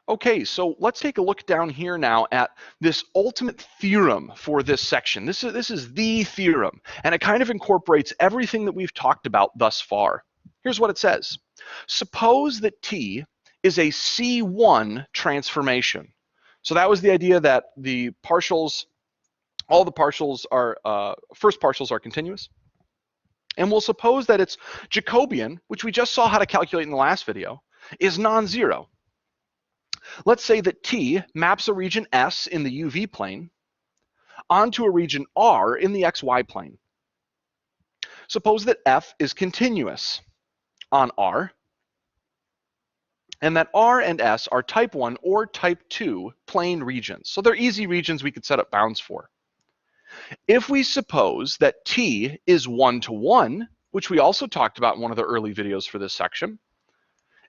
Okay, so let's take a look down here now at this ultimate theorem for this section. This is the theorem, and it kind of incorporates everything that we've talked about thus far. Here's what it says. Suppose that T is a C1 transformation. So that was the idea that the partials, all the partials are, first partials are continuous. And we'll suppose that its Jacobian, which we just saw how to calculate in the last video, is non-zero. Let's say that T maps a region S in the UV plane onto a region R in the XY plane. Suppose that F is continuous on R, and that R and S are type 1 or type 2 plane regions. So they're easy regions we could set up bounds for. If we suppose that T is 1-to-1, which we also talked about in one of the early videos for this section,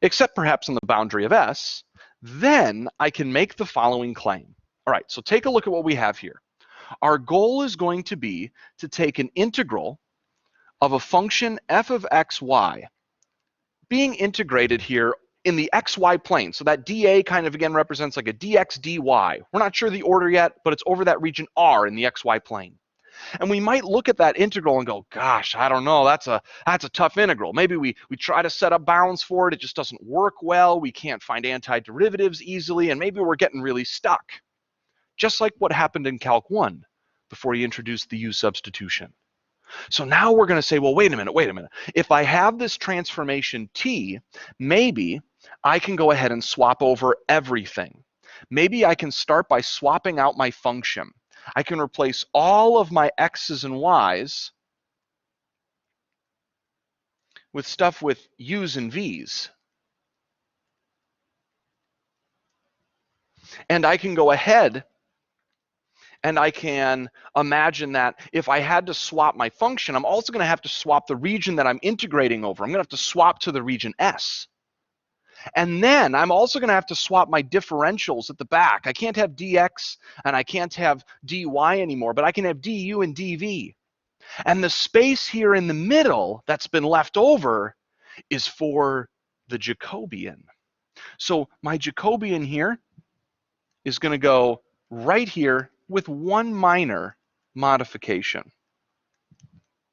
except perhaps on the boundary of S, then I can make the following claim. All right, so take a look at what we have here. Our goal is going to be to take an integral of a function f of xy being integrated here in the xy plane. So that dA kind of again represents like a dx dy. We're not sure the order yet, but it's over that region R in the xy plane. And we might look at that integral and go, gosh, I don't know, that's a tough integral. Maybe we try to set up bounds for it, it just doesn't work well, we can't find antiderivatives easily, and maybe we're getting really stuck. Just like what happened in Calc 1 before he introduced the U substitution. So now we're going to say, well, wait a minute. If I have this transformation T, maybe I can go ahead and swap over everything. Maybe I can start by swapping out my function. I can replace all of my x's and y's with stuff with u's and v's. And I can go ahead and I can imagine that if I had to swap my function, I'm also going to have to swap the region that I'm integrating over. I'm going to have to swap to the region S. And then I'm also going to have to swap my differentials at the back. I can't have dx and I can't have dy anymore, but I can have du and dv. And the space here in the middle that's been left over is for the Jacobian. So my Jacobian here is going to go right here with one minor modification.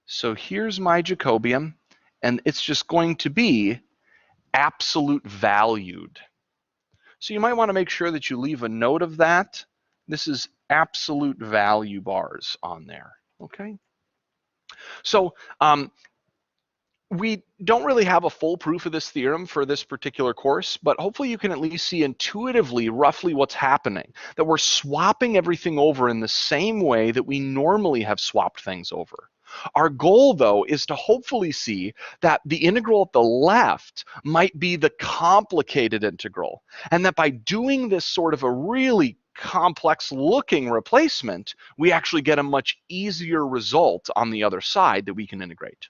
So here's my Jacobian, and it's just going to be absolute valued. So you might want to make sure that you leave a note of that. This is absolute value bars on there, okay? So we don't really have a full proof of this theorem for this particular course, but hopefully you can at least see intuitively roughly what's happening, that we're swapping everything over in the same way that we normally have swapped things over. Our goal, though, is to hopefully see that the integral at the left might be the complicated integral, and that by doing this sort of a really complex looking replacement, we actually get a much easier result on the other side that we can integrate.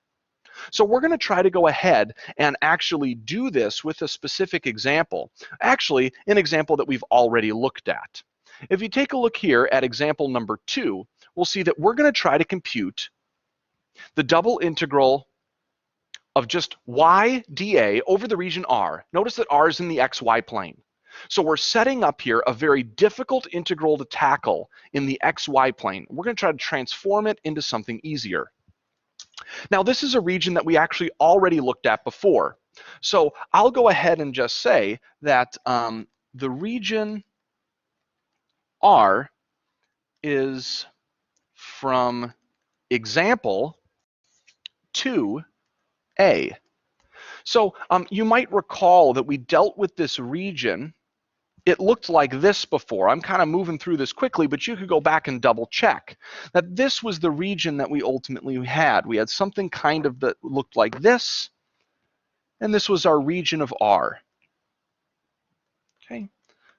So we're going to try to go ahead and actually do this with a specific example, actually an example that we've already looked at. If you take a look here at example number 2, we'll see that we're going to try to compute the double integral of just y dA over the region R. Notice that R is in the xy plane. So we're setting up here a very difficult integral to tackle in the xy plane. We're going to try to transform it into something easier. Now this is a region that we actually already looked at before. So I'll go ahead and just say that the region R is from example 2A. So you might recall that we dealt with this region. It looked like this before. I'm kind of moving through this quickly, but you could go back and double check that this was the region that we ultimately had. We had something kind of that looked like this, and this was our region of R. Okay,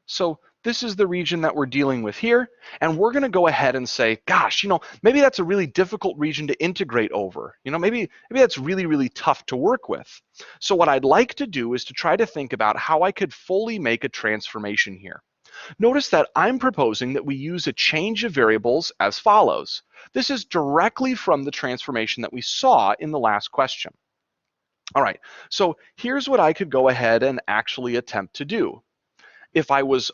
so this is the region that we're dealing with here, and we're going to go ahead and say, gosh, maybe that's a really difficult region to integrate over. Maybe that's really, really tough to work with. So what I'd like to do is to try to think about how I could fully make a transformation here. Notice that I'm proposing that we use a change of variables as follows. This is directly from the transformation that we saw in the last question. All right, so here's what I could go ahead and actually attempt to do. if I was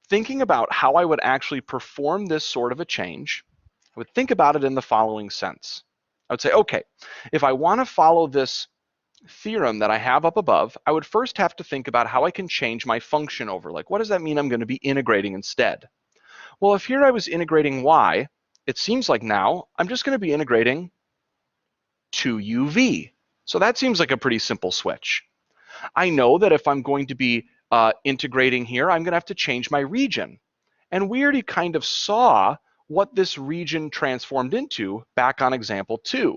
thinking about how I would actually perform this sort of a change, I would think about it in the following sense. I would say, okay, if I want to follow this theorem that I have up above, I would first have to think about how I can change my function over. Like, what does that mean I'm going to be integrating instead? Well, if here I was integrating y, it seems like now I'm just going to be integrating 2uv. So that seems like a pretty simple switch. I know that if I'm going to be integrating here, I'm going to have to change my region. And we already kind of saw what this region transformed into back on example 2.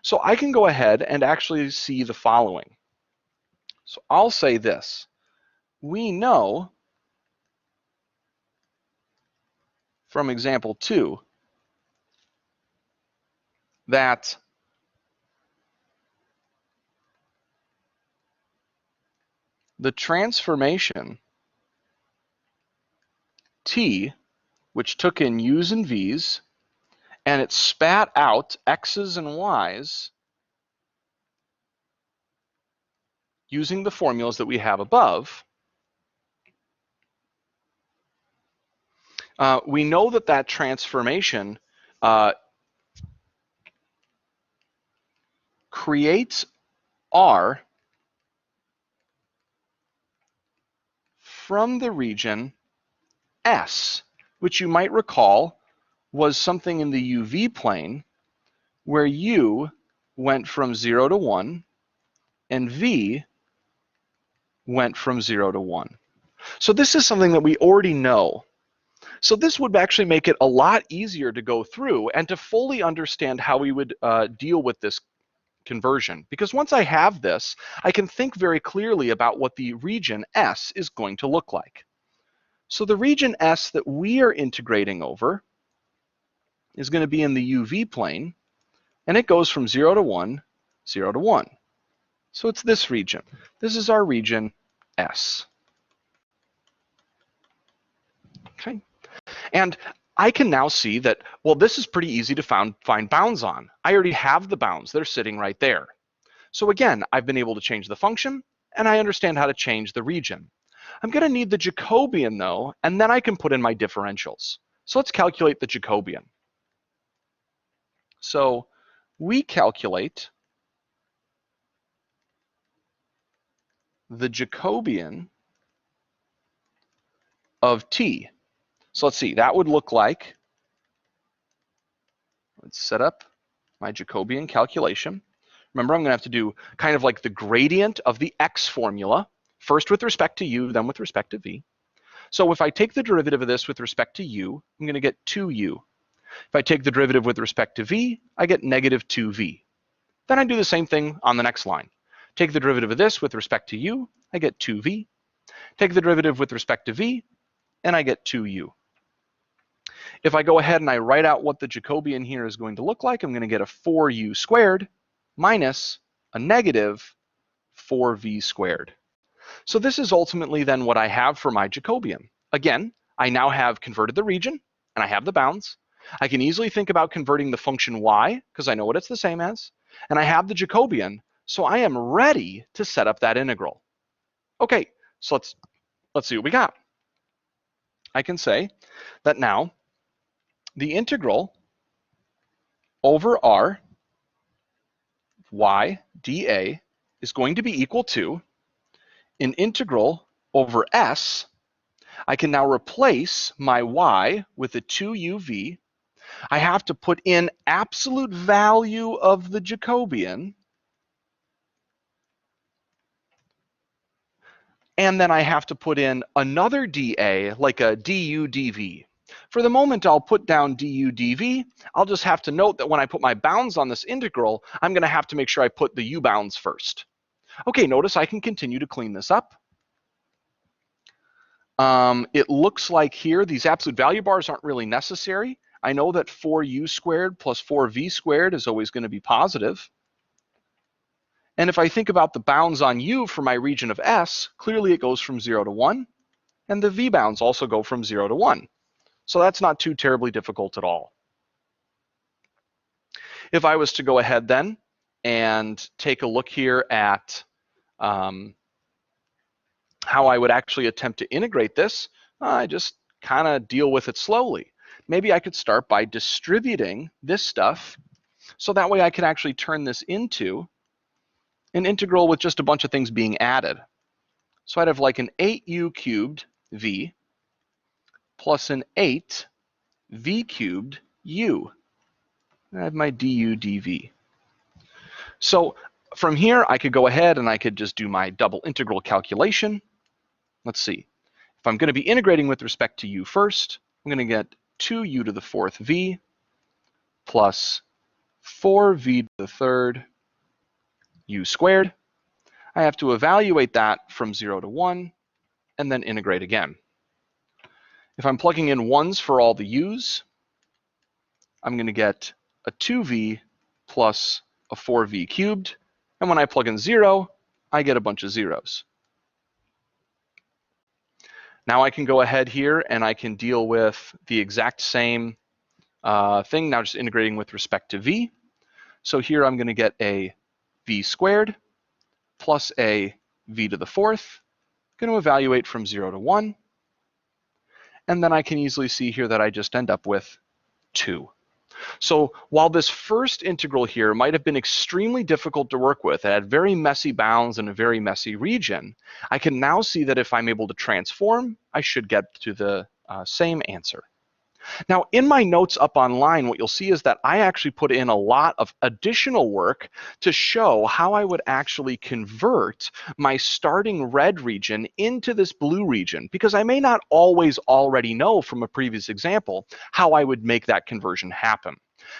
So I can go ahead and actually see the following. So I'll say this. We know from example 2 that the transformation t, which took in u's and v's, and it spat out x's and y's using the formulas that we have above, we know that that transformation creates R from the region S, which you might recall was something in the UV plane where U went from 0 to 1 and V went from 0 to 1. So this is something that we already know. So this would actually make it a lot easier to go through and to fully understand how we would deal with this conversion. Because once I have this, I can think very clearly about what the region S is going to look like. So the region S that we are integrating over is going to be in the UV plane, and it goes from 0 to 1, 0 to 1. So it's this region. This is our region S. Okay. And I can now see that, well, this is pretty easy to find bounds on. I already have the bounds. They're sitting right there. So again, I've been able to change the function, and I understand how to change the region. I'm going to need the Jacobian, though, and then I can put in my differentials. So let's calculate the Jacobian. So we calculate the Jacobian of t. So let's see, that would look like, let's set up my Jacobian calculation. Remember, I'm going to have to do kind of like the gradient of the x formula, first with respect to u, then with respect to v. So if I take the derivative of this with respect to u, I'm going to get 2u. If I take the derivative with respect to v, I get negative 2v. Then I do the same thing on the next line. Take the derivative of this with respect to u, I get 2v. Take the derivative with respect to v, and I get 2u. If I go ahead and I write out what the Jacobian here is going to look like, I'm going to get a 4u squared minus a negative 4v squared. So this is ultimately then what I have for my Jacobian. Again, I now have converted the region, and I have the bounds. I can easily think about converting the function y, because I know what it's the same as, and I have the Jacobian, so I am ready to set up that integral. Okay, so let's see what we got. I can say that now the integral over r y dA is going to be equal to an integral over s. I can now replace my y with a 2uv. I have to put in absolute value of the Jacobian, and then I have to put in another dA, like a du dv. For the moment, I'll put down du dv. I'll just have to note that when I put my bounds on this integral, I'm going to have to make sure I put the u bounds first. Okay, notice I can continue to clean this up. It looks like here these absolute value bars aren't really necessary. I know that 4u squared plus 4v squared is always going to be positive. And if I think about the bounds on u for my region of S, clearly it goes from 0 to 1, and the v bounds also go from 0 to 1. So that's not too terribly difficult at all. If I was to go ahead then and take a look here at how I would actually attempt to integrate this, I just kind of deal with it slowly. Maybe I could start by distributing this stuff so that way I could actually turn this into an integral with just a bunch of things being added. So I'd have like an 8u cubed v plus an 8v cubed u. I have my du dv. So from here, I could go ahead and I could just do my double integral calculation. Let's see. If I'm going to be integrating with respect to u first, I'm going to get 2u to the fourth v plus 4v to the third u squared. I have to evaluate that from 0 to 1 and then integrate again. If I'm plugging in 1s for all the u's, I'm going to get a 2v plus a 4v cubed. And when I plug in 0, I get a bunch of zeros. Now I can go ahead here and I can deal with the exact same thing, now just integrating with respect to v. So here I'm going to get a v squared plus a v to the fourth. I'm going to evaluate from 0 to 1. And then I can easily see here that I just end up with 2. So while this first integral here might have been extremely difficult to work with, it had very messy bounds and a very messy region, I can now see that if I'm able to transform, I should get to the same answer. Now, in my notes up online, what you'll see is that I actually put in a lot of additional work to show how I would actually convert my starting red region into this blue region, because I may not always already know from a previous example how I would make that conversion happen.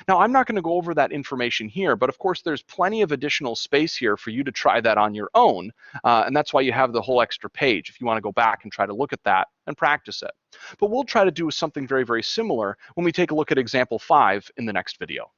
Now, I'm not going to go over that information here, but of course, there's plenty of additional space here for you to try that on your own, and that's why you have the whole extra page if you want to go back and try to look at that and practice it. But we'll try to do something very, very similar when we take a look at example 5 in the next video.